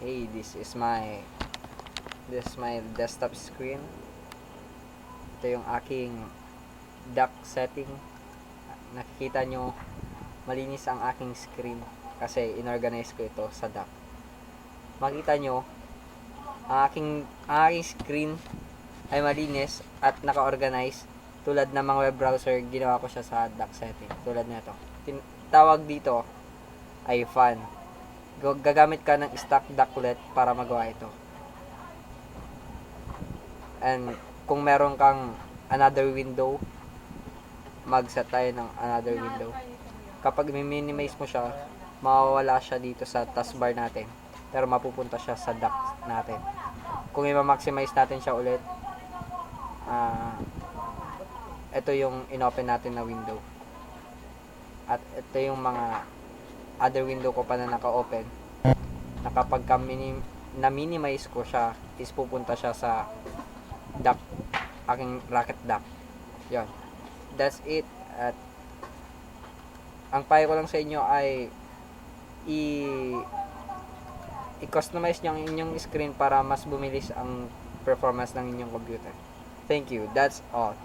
Hey, this is my desktop screen. Ito yung aking dock setting. Nakikita nyo, malinis ang aking screen kasi inorganize ko ito sa dock. Makita nyo, ang aking screen ay malinis at naka-organize tulad ng mga web browser. Ginawa ko siya sa dock setting tulad nito. Tawag dito ay fan. Gagamit ka ng stock docklet para magawa ito. And kung meron kang another window, mag-set tayo ng another window. Kapag minimize mo siya, mawawala siya dito sa taskbar natin, pero mapupunta siya sa dock natin. Kung i-maximize natin siya ulit, ito yung in-open natin na window. At ito yung mga other window ko pa na naka-open, na kapag na-minimize ko siya, is pupunta siya sa dock, aking Rocket dock. Yon. That's it. At ang payo ko lang sa inyo ay i-customize nyo ang inyong screen para mas bumilis ang performance ng inyong computer. Thank you. That's all.